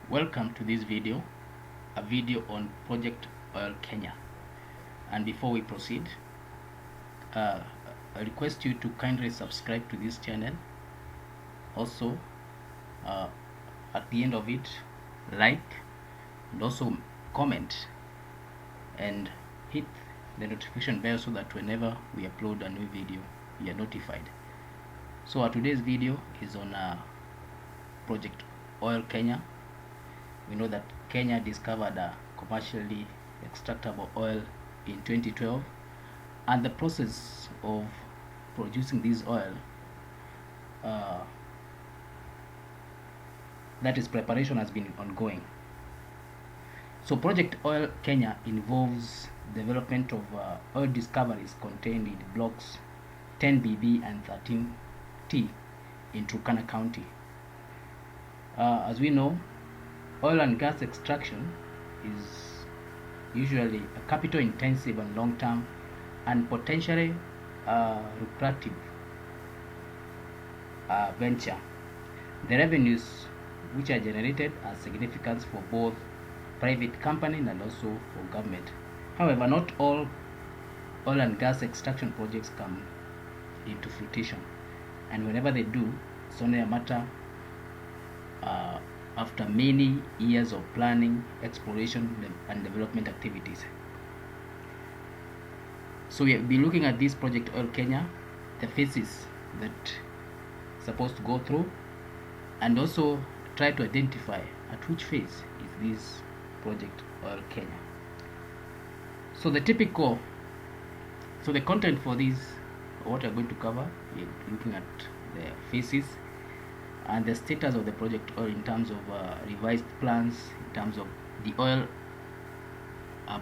Welcome to this video, a video on Project Oil Kenya. And before we proceed, I request you to kindly subscribe to this channel. Also, at the end of it, like and also comment and hit the notification bell so that whenever we upload a new video, you are notified. So today's video is on Project Oil Kenya. We know that Kenya discovered a commercially extractable oil in 2012, and the process of producing this oil, that is preparation, has been ongoing. So Project Oil Kenya involves development of oil discoveries contained in blocks 10BB and 13T in Turkana County. As we know, oil and gas extraction is usually a capital intensive and long-term and potentially lucrative venture. The revenues which are generated are significant for both private companies and also for government. However, not all oil and gas extraction projects come into fruition, and whenever they do, it's only a matter after many years of planning, exploration and development activities. So we'll be looking at this Project Oil Kenya, the phases that it's supposed to go through, and also try to identify at which phase is this Project Oil Kenya. So the content for this, what we're going to cover, we're looking at the phases and the status of the project oil in terms of revised plans, in terms of the oil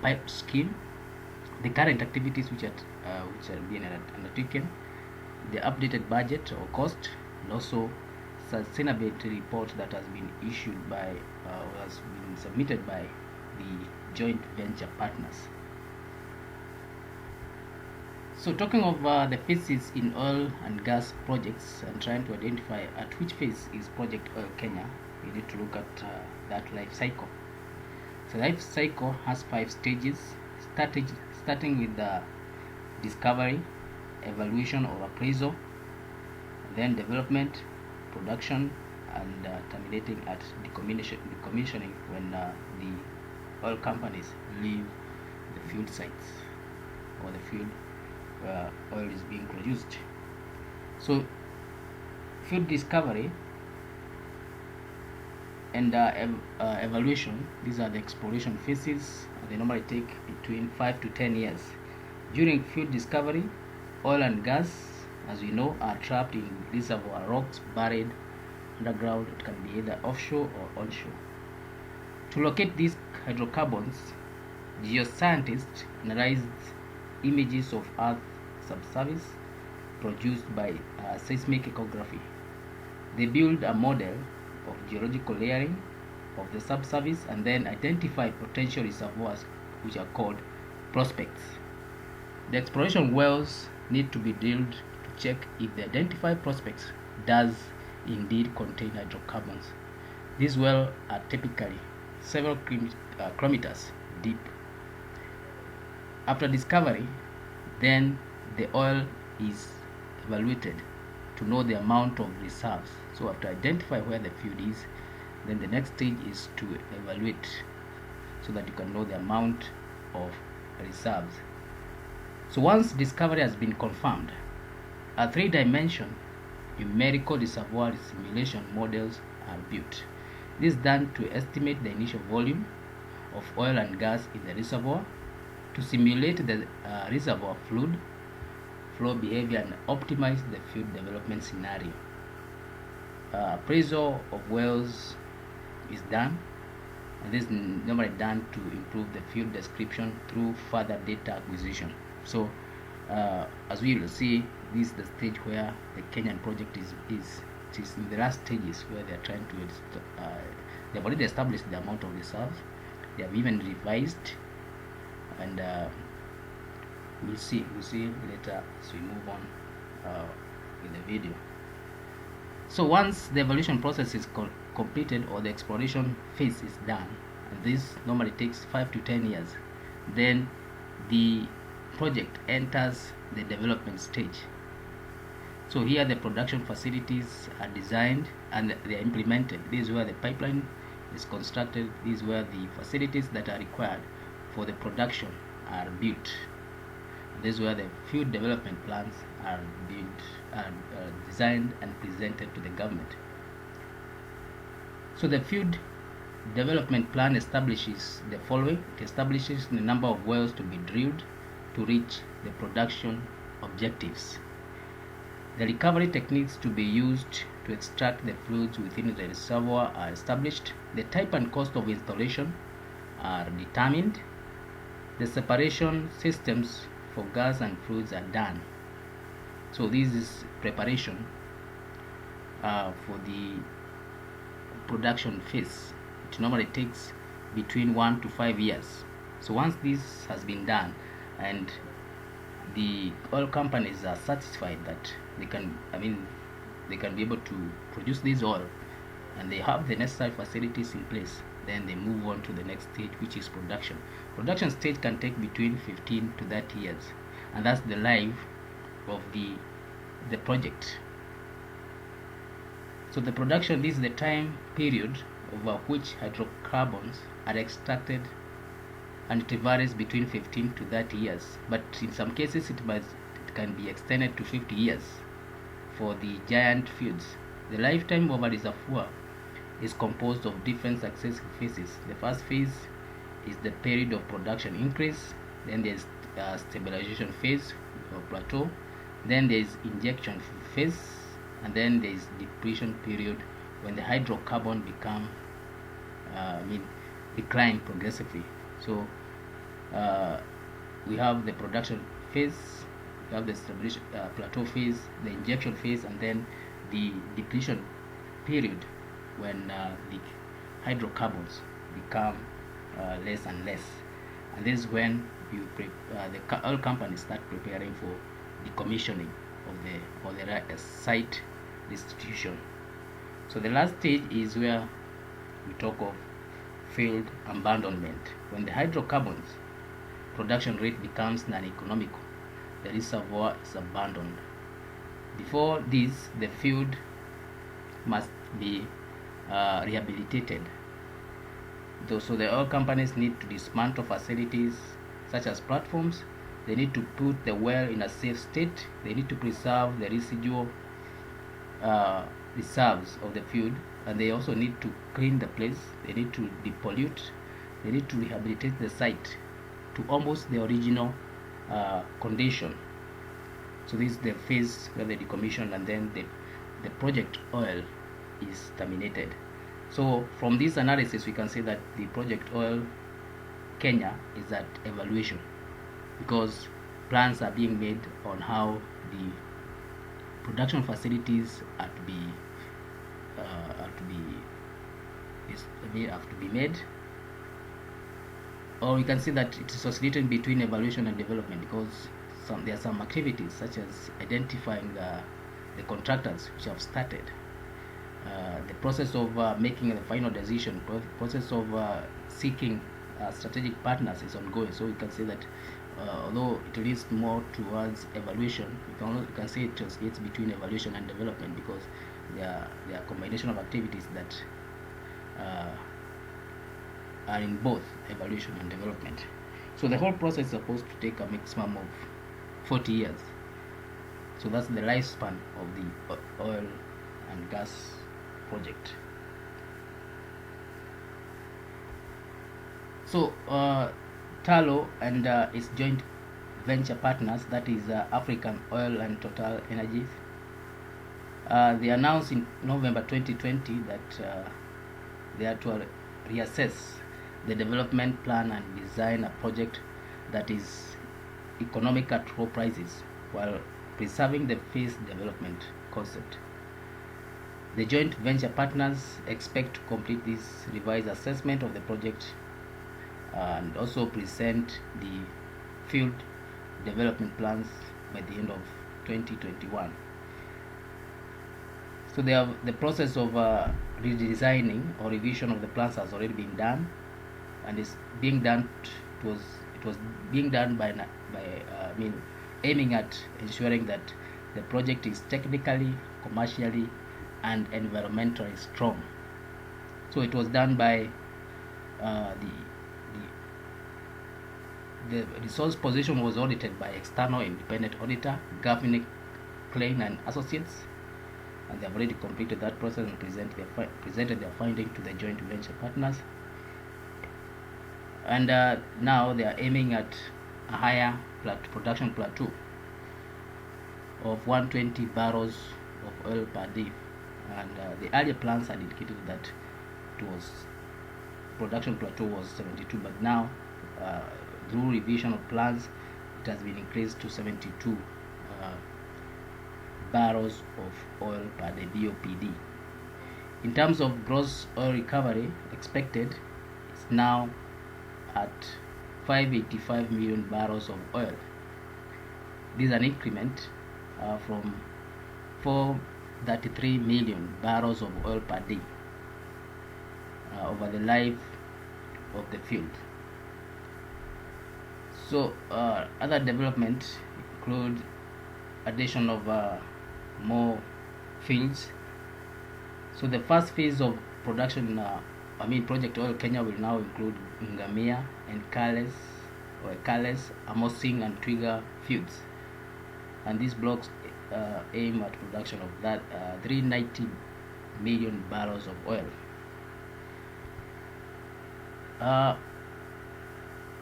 pipe scheme, the current activities which are being undertaken, the updated budget or cost, and also sustainability report that has been issued by has been submitted by the joint venture partners. So talking of the phases in oil and gas projects and trying to identify at which phase is Project Oil Kenya, we need to look at that life cycle. So life cycle has 5 stages, starting with the discovery, evaluation or appraisal, then development, production, and terminating at decommissioning when the oil companies leave the field sites or the field where oil is being produced. So field discovery and evaluation, these are the exploration phases. They normally take between 5 to 10 years. During field discovery, oil and gas, as we know, are trapped in reservoir rocks buried underground. It can be either offshore or onshore. To locate these hydrocarbons, geoscientists analyzed images of Earth subsurface produced by seismic echography. They build a model of geological layering of the subsurface and then identify potential reservoirs, which are called prospects. The exploration wells need to be drilled to check if the identified prospects does indeed contain hydrocarbons. These wells are typically several kilometers deep. After discovery, then the oil is evaluated to know the amount of reserves. So after identify where the field is, then the next stage is to evaluate so that you can know the amount of reserves. So once discovery has been confirmed, a 3-dimension numerical reservoir simulation models are built. This is done to estimate the initial volume of oil and gas in the reservoir, to simulate the reservoir fluid flow behavior and optimize the field development scenario. Appraisal of wells is done, and this is normally done to improve the field description through further data acquisition. So as we will see, this is the stage where the Kenyan project is in the last stages, where they are trying to they've already established the amount of reserves. They have even revised, and we'll see later as we move on with the video. So once the evaluation process is completed or the exploration phase is done, and this normally takes 5 to 10 years, then the project enters the development stage. So here the production facilities are designed and they are implemented. This is where the pipeline is constructed. This is where the facilities that are required for the production are built. This is where the field development plans are designed and presented to the government. So the field development plan establishes the following. It establishes the number of wells to be drilled to reach the production objectives. The recovery techniques to be used to extract the fluids within the reservoir are established. The type and cost of installation are determined. The separation systems for gas and fluids are done. So this is preparation for the production phase. It normally takes between 1 to 5 years. So once this has been done and the oil companies are satisfied that they can be able to produce this oil and they have the necessary facilities in place, then they move on to the next stage, which is production. Production stage can take between 15 to 30 years, and that's the life of the project. So the production, this is the time period over which hydrocarbons are extracted, and it varies between 15 to 30 years, but in some cases it can be extended to 50 years for the giant fields. The lifetime of a reservoir is composed of different successive phases. The first phase is the period of production increase, then there's stabilization phase or plateau, then there's injection phase, and then there's depletion period when the hydrocarbon decline progressively. So we have the production phase, we have the stabilization plateau phase, the injection phase, and then the depletion period when the hydrocarbons become less and less. And this is when the oil companies start preparing for decommissioning of the site restitution. So the last stage is where we talk of field abandonment. When the hydrocarbons production rate becomes non-economical, the reservoir is abandoned. Before this, the field must be rehabilitated. So the oil companies need to dismantle facilities such as platforms. They need to put the well in a safe state. They need to preserve the residual reserves of the field, and they also need to clean the place. They need to depollute. They need to rehabilitate the site to almost the original condition. So this is the phase where they decommission, and then the project oil is terminated. So from this analysis, we can say that the project oil Kenya is at evaluation, because plans are being made on how the production facilities are to be made, or we can see that it is oscillating between evaluation and development, because there are some activities such as identifying the contractors which have started. The process of making the final decision, process of seeking strategic partners is ongoing. So we can say that although it leads more towards evaluation, we can say it oscillates between evaluation and development, because there are combination of activities that are in both evaluation and development. So the whole process is supposed to take a maximum of 40 years. So that's the lifespan of the oil and gas project. So Tullow and its joint venture partners, that is African Oil and Total Energies, they announced in November 2020 that they are to reassess the development plan and design a project that is economic at low prices while preserving the phase development concept. The joint venture partners expect to complete this revised assessment of the project and also present the field development plans by the end of 2021. So the process of redesigning or revision of the plans has already been done, and it's being done. It was being done by aiming at ensuring that the project is technically, commercially, and environmentally strong. So it was done by the resource position was audited by external independent auditor, Government Klein and Associates, and they have already completed that process and presented their finding to the joint venture partners. And now they are aiming at a higher production plateau of 120 barrels of oil per day. And the earlier plans had indicated that production plateau was 72, but now through revision of plans, it has been increased to 72 barrels of oil per day, BOPD. In terms of gross oil recovery expected, it's now at 585 million barrels of oil. This is an increment from 433 million barrels of oil per day over the life of the field. So other developments include addition of more fields. So the first phase of production, Project Oil Kenya will now include Ngamia and Kales, Amosing and Twiga fields, and these blocks aim at production of that 390 million barrels of oil.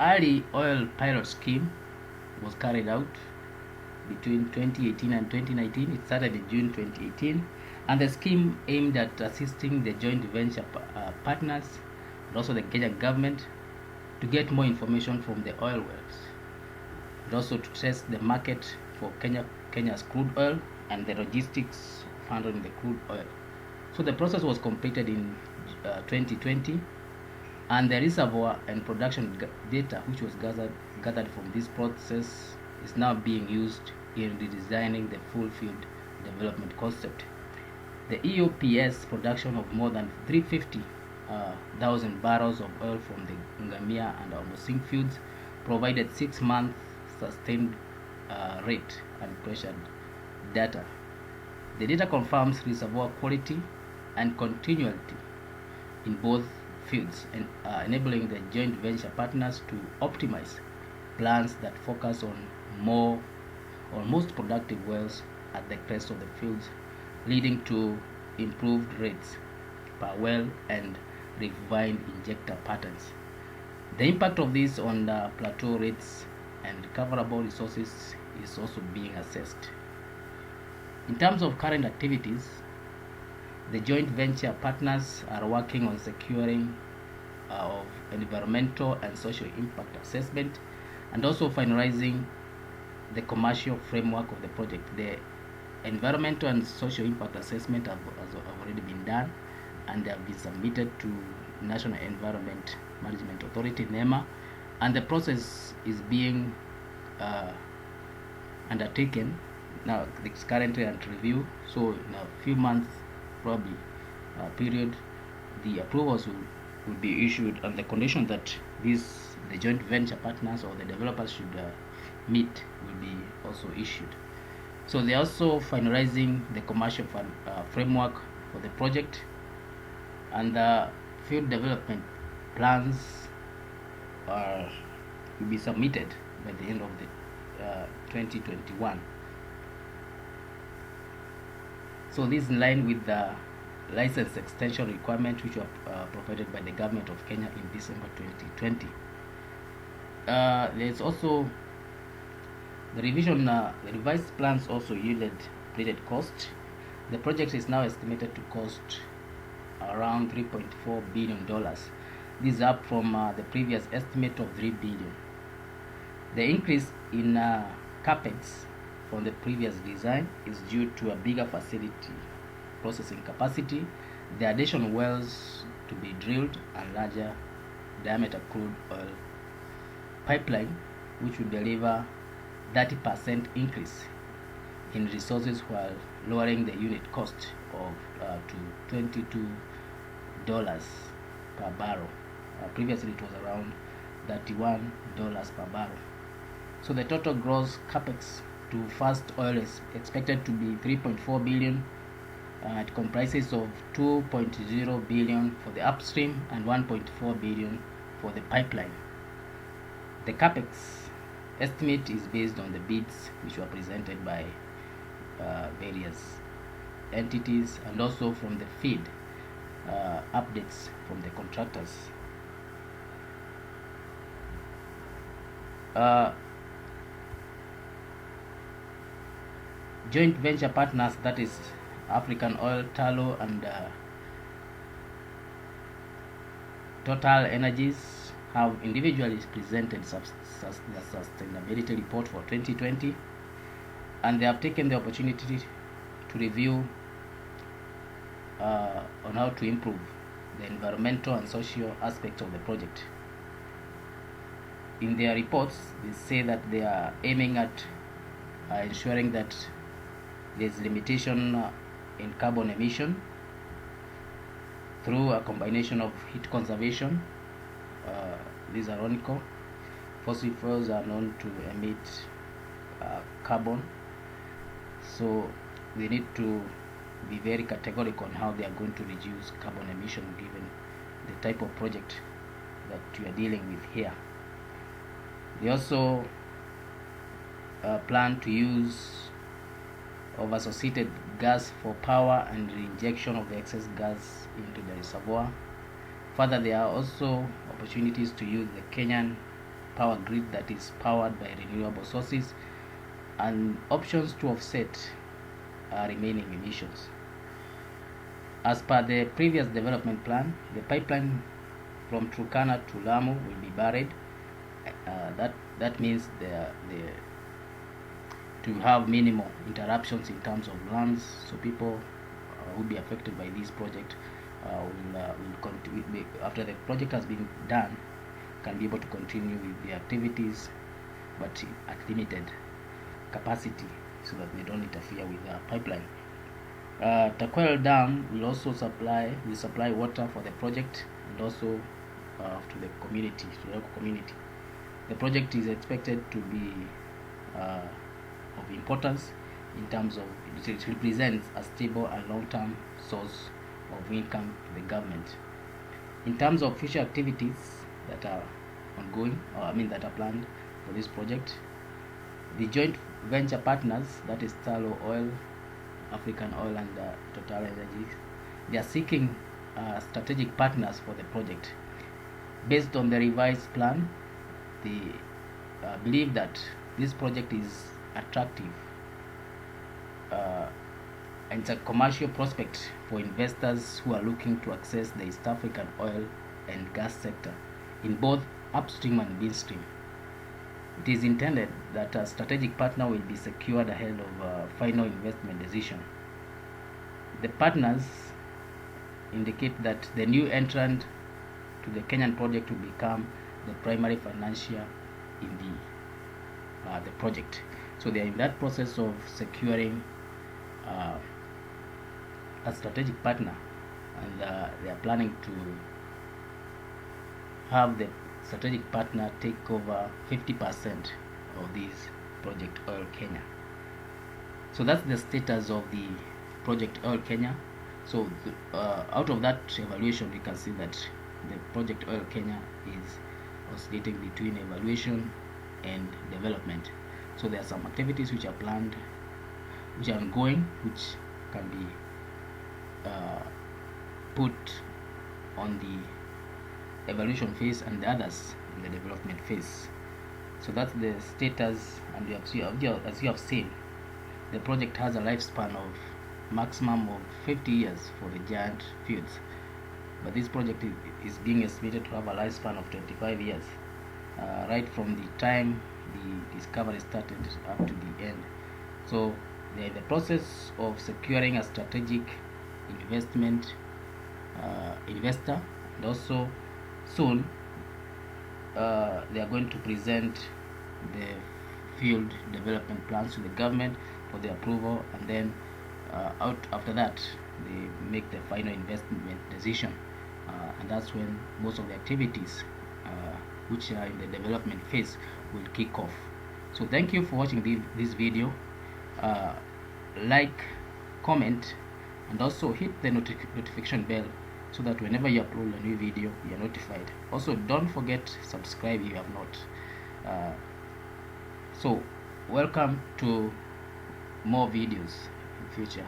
Early oil pilot scheme was carried out between 2018 and 2019. It started in June 2018, and the scheme aimed at assisting the joint venture partners and also the Kenyan government to get more information from the oil wells, and also to test the market for Kenya's crude oil and the logistics of handling the crude oil. So the process was completed in 2020, and the reservoir and production data which was gathered from this process is now being used in redesigning the full field development concept. The EOPS production of more than 350,000 barrels of oil from the Ngamia and Amosing fields provided 6-month sustained rate and pressure data. The data confirms reservoir quality and continuity in both fields, and enabling the joint venture partners to optimize plans that focus on more or most productive wells at the crest of the fields, leading to improved rates per well and refined injector patterns. The impact of this on the plateau rates and recoverable resources is also being assessed. In terms of current activities, the joint venture partners are working on securing of environmental and social impact assessment, and also finalizing the commercial framework of the project. The environmental and social impact assessment have already been done, and they have been submitted to National Environment Management Authority, NEMA, and the process is being undertaken now. It's currently under review, so in a few months probably period, the approvals will be issued, and the condition that the joint venture partners or the developers should meet will be also issued. So they are also finalizing the commercial framework for the project, and the field development plans will be submitted by the end of the 2021. So this is in line with the license extension requirement which were provided by the government of Kenya in December 2020. There's also the revised plans also yielded updated cost. The project is now estimated to cost around $3.4 billion. This is up from the previous estimate of $3 billion. The increase in capex from the previous design is due to a bigger facility processing capacity, the additional wells to be drilled, and larger diameter crude oil pipeline, which will deliver 30% increase in resources while lowering the unit cost of to $22 per barrel. Previously it was around $31 per barrel. So the total gross capex to first oil is expected to be 3.4 billion. It comprises of 2.0 billion for the upstream and 1.4 billion for the pipeline. The capex estimate is based on the bids which were presented by various entities, and also from the feed updates from the contractors. Joint venture partners, that is African Oil, Tullow, and Total Energies, have individually presented their sustainability report for 2020, and they have taken the opportunity to review on how to improve the environmental and social aspects of the project. In their reports, they say that they are aiming at ensuring that there's limitation in carbon emission through a combination of heat conservation. These are ironical. Fossil fuels are known to emit carbon, so they need to be very categorical on how they are going to reduce carbon emission given the type of project that we are dealing with here. They also plan to use of associated gas for power and reinjection of the excess gas into the reservoir. Further, there are also opportunities to use the Kenyan power grid that is powered by renewable sources, and options to offset remaining emissions. As per the previous development plan, the pipeline from Turkana to Lamu will be buried. That means to have minimal interruptions in terms of lands, so people who will be affected by this project will after the project has been done, can be able to continue with the activities, but at limited capacity, so that they don't interfere with the pipeline. Turkana Dam will also supply water for the project, and also to the community, to the local community. The project is expected to be of importance in terms of it represents a stable and long-term source of income to the government. In terms of future activities that are ongoing, that are planned for this project, the joint venture partners, that is Tullow Oil, African Oil, and Total Energies, they are seeking strategic partners for the project. Based on the revised plan, they believe that this project is attractive and it's a commercial prospect for investors who are looking to access the East African oil and gas sector in both upstream and midstream. It is intended that a strategic partner will be secured ahead of a final investment decision. The partners indicate that the new entrant to the Kenyan project will become the primary financier in the project. So they are in that process of securing a strategic partner, and they are planning to have the strategic partner take over 50% of this project Oil Kenya. So that's the status of the project Oil Kenya. So out of that evaluation, we can see that the project Oil Kenya is oscillating between evaluation and development. So there are some activities which are planned, which are ongoing, which can be put on the evaluation phase, and the others in the development phase. So that's the status, and as you have seen, the project has a lifespan of maximum of 50 years for the giant fields, but this project is being estimated to have a lifespan of 25 years, right from the time the discovery started up to the end. So they are in the process of securing a strategic investor, and also soon they are going to present the field development plans to the government for the approval, and then After that, they make the final investment decision, and that's when most of the activities which are in the development phase will kick off. So thank you for watching this video. Like, comment, and also hit the notification bell so that whenever you upload a new video, you are notified. Also, don't forget subscribe if you have not. So welcome to more videos in future.